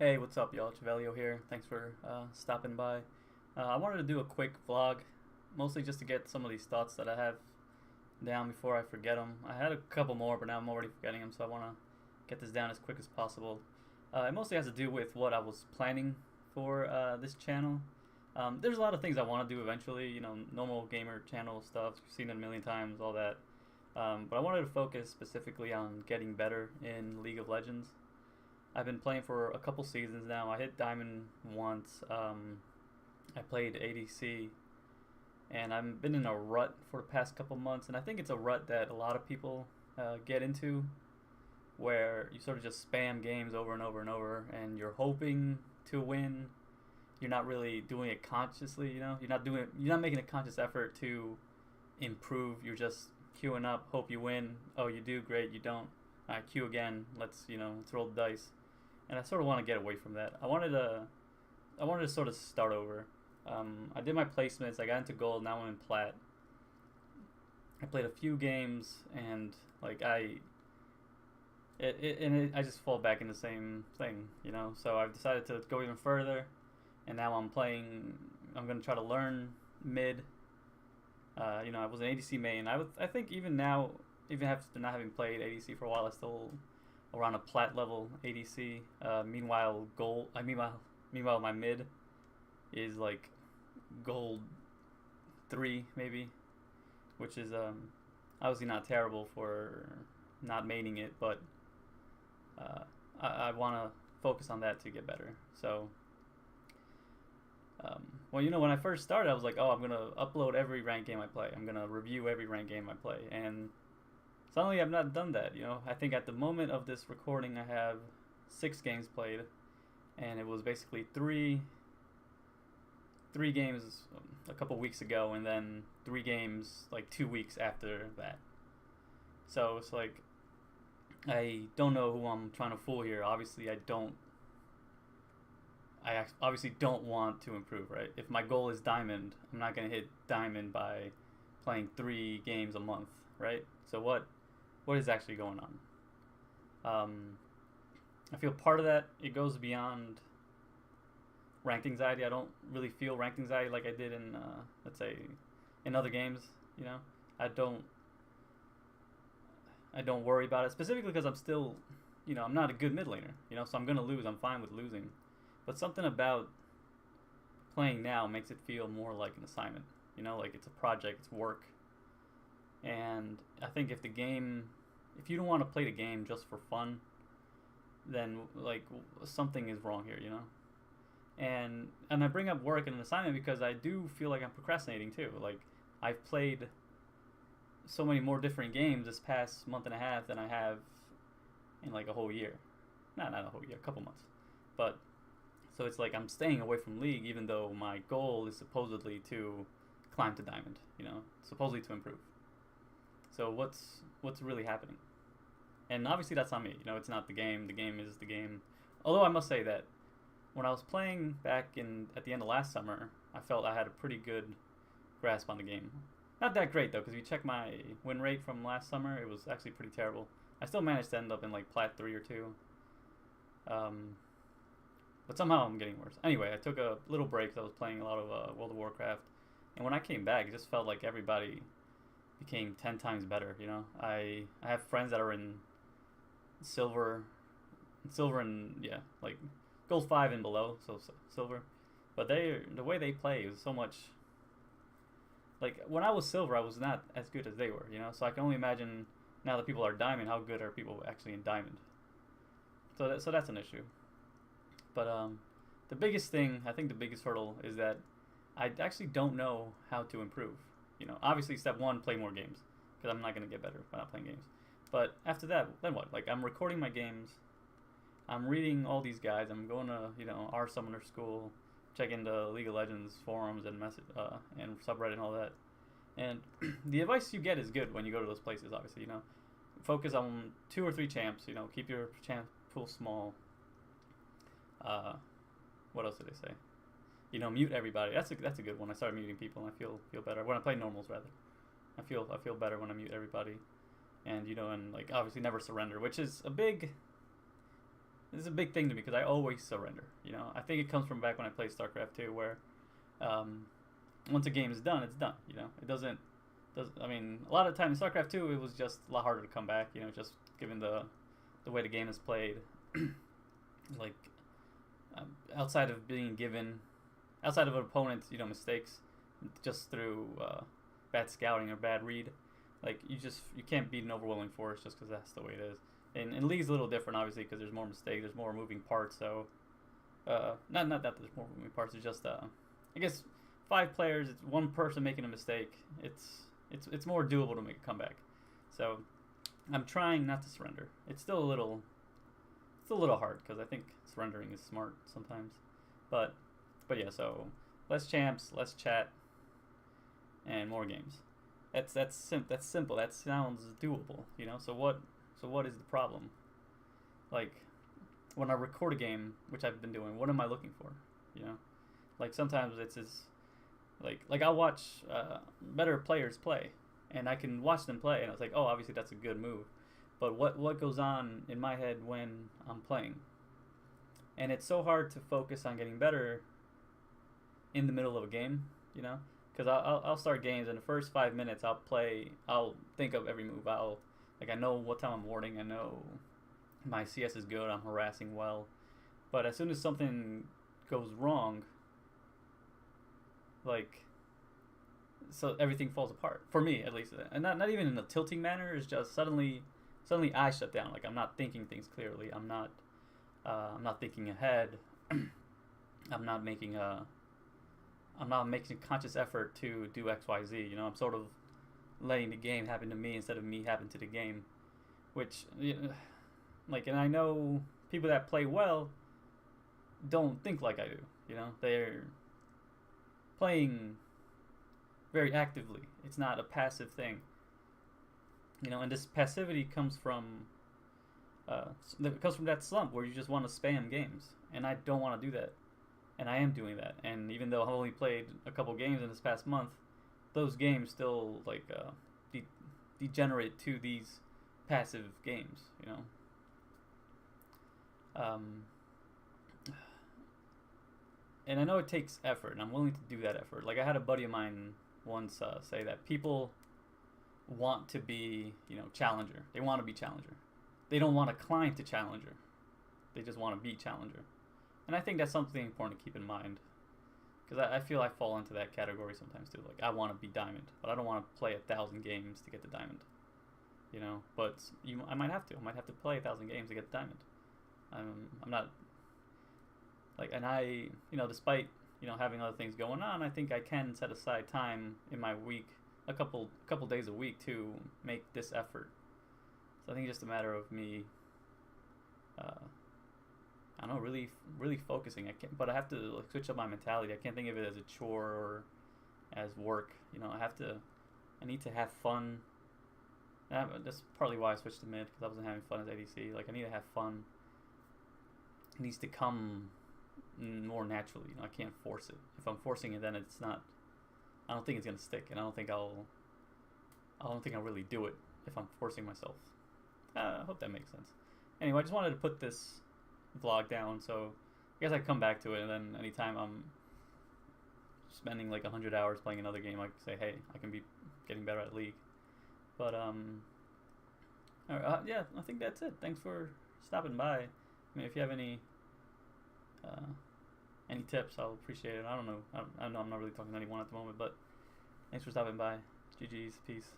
Hey, what's up, y'all? Chevelio here. Thanks for stopping by. I wanted to do a quick vlog, mostly just to get some of these thoughts that I have down before I forget them. I had a couple more, but now I'm already forgetting them, so I want to get this down as quick as possible. It mostly has to do with what I was planning for this channel. There's a lot of things I want to do eventually, normal gamer channel stuff, seen it a million times, all that. But I wanted to focus specifically on getting better in League of Legends. I've been playing for a couple seasons now. I hit Diamond once. I played ADC, and I've been in a rut for the past couple months, and I think it's a rut that a lot of people get into, where you sort of just spam games over and over and over, and you're hoping to win. You're not really doing it consciously, You're not making a conscious effort to improve. You're just queuing up, hope you win. Oh, you do, great. You don't. All right, queue again. Let's roll the dice. And I sort of want to get away from that. I wanted to sort of start over. I did my placements. I got into gold. Now I'm in plat. I played a few games, and I just fall back in the same thing, So I've decided to go even further, and now I'm playing. I'm gonna try to learn mid. I was an ADC main. I think even now, even after not having played ADC for a while, I still around a plat level ADC. Meanwhile, my mid is like gold 3 maybe, which is obviously not terrible for not maining it, but I want to focus on that to get better. So, when I first started, I was like, oh, I'm gonna upload every ranked game I play. I'm gonna review every ranked game I play, and suddenly I've not done that. I think at the moment of this recording, I have 6 games played, and it was basically three games a couple weeks ago, and then 3 games like 2 weeks after that. So it's like I don't know who I'm trying to fool here. Obviously, I obviously don't want to improve, right? If my goal is diamond, I'm not gonna hit diamond by playing 3 games a month, right? So what is actually going on? I feel part of that, it goes beyond ranked anxiety. I don't really feel ranked anxiety like I did in, let's say, in other games. I don't worry about it, specifically because I'm still, I'm not a good mid laner, so I'm gonna lose. I'm fine with losing, but something about playing now makes it feel more like an assignment. Like it's a project, it's work. And I think if you don't want to play the game just for fun, then something is wrong here, And I bring up work and an assignment because I do feel like I'm procrastinating too. Like I've played so many more different games this past month and a half than I have in like a whole year. Not a whole year, a couple months. But so it's like I'm staying away from League even though my goal is supposedly to climb to diamond, supposedly to improve. So what's really happening? And obviously that's on me. It's not the game. The game is the game. Although I must say that when I was playing back at the end of last summer, I felt I had a pretty good grasp on the game. Not that great though, because if you check my win rate from last summer, it was actually pretty terrible. I still managed to end up in like plat 3 or 2. But somehow I'm getting worse. Anyway, I took a little break because I was playing a lot of World of Warcraft. And when I came back, it just felt like everybody became 10 times better. I have friends that are in silver and like gold 5 and below, so silver. But the way they play is so much like when I was silver, I was not as good as they were, So I can only imagine now that people are diamond, how good are people actually in diamond? So that's an issue. But the biggest thing, I think the biggest hurdle is that I actually don't know how to improve. Obviously step 1, play more games, because I'm not going to get better by not playing games. But after that, then what? Like I'm recording my games, I'm reading all these guides, I'm going to, our summoner school, checking the League of Legends forums and and subreddit and all that. And the advice you get is good when you go to those places, obviously, Focus on 2 or 3 champs, keep your champ pool small. What else did they say? Mute everybody. That's a good one. I started muting people, and I feel better when I play normals. Rather, I feel better when I mute everybody, and and obviously never surrender, which is a big this is a big thing to me because I always surrender. You know, I think it comes from back when I played StarCraft 2, where um, once a game is done, it's done. You know, it doesn't. I mean, a lot of times in StarCraft 2, it was just a lot harder to come back. You know, just given the way the game is played, like outside of being given, outside of an opponent's mistakes, just through bad scouting or bad read, like you can't beat an overwhelming force just because that's the way it is. And League's a little different, obviously, because there's more mistakes, there's more moving parts. So, not that there's more moving parts. It's just I guess 5 players, it's one person making a mistake. It's more doable to make a comeback. So, I'm trying not to surrender. It's still a little hard because I think surrendering is smart sometimes. But yeah. So less champs, less chat, and more games. That's simple. That sounds doable. You know. So what is the problem? Like, when I record a game, which I've been doing, what am I looking for? You know, like sometimes it's like I'll watch better players play, and I can watch them play, and I was like, oh, obviously that's a good move. But what goes on in my head when I'm playing? And it's so hard to focus on getting better in the middle of a game, you know? Because I'll start games, and the first 5 minutes I'll think of every move. I know what time I'm warding, I know my CS is good, I'm harassing well. But as soon as something goes wrong, so everything falls apart. For me, at least. And not even in a tilting manner, it's just suddenly I shut down. Like, I'm not thinking things clearly. I'm not thinking ahead. I'm not making a conscious effort to do X, Y, Z. You know, I'm sort of letting the game happen to me instead of me happen to the game. Which, and I know people that play well don't think like I do. You know, they're playing very actively. It's not a passive thing. You know, and this passivity comes from that slump where you just want to spam games, and I don't want to do that, and I am doing that. And even though I've only played a couple games in this past month, those games still degenerate to these passive games. You know, and I know it takes effort, and I'm willing to do that effort. Like, I had a buddy of mine once say that people want to be, challenger. They want to be challenger. They don't want to climb to challenger. They just want to be challenger. And I think that's something important to keep in mind, because I feel I fall into that category sometimes too. Like, I want to be diamond, but I don't want to play 1,000 games to get the diamond. You know, but I might have to. I might have to play 1,000 games to get the diamond. I'm not and I, despite having other things going on, I think I can set aside time in my week, a couple days a week, to make this effort. So I think it's just a matter of me, I don't know, really focusing. But I have to switch up my mentality. I can't think of it as a chore or as work. I need to have fun. That's partly why I switched to mid, because I wasn't having fun as ADC. Like, I need to have fun. It needs to come more naturally. I can't force it. If I'm forcing it, then it's not. I don't think it's gonna stick, and I don't think I'll really do it if I'm forcing myself. I hope that makes sense. Anyway, I just wanted to put this vlog down, so I guess I can come back to it, and then anytime I'm spending 100 hours playing another game, I can say, hey, I can be getting better at League. But yeah, I think that's it. Thanks for stopping by. I mean, if you have any tips, I'll appreciate it. I don't know. I know I'm not really talking to anyone at the moment, but thanks for stopping by. GG's. Peace.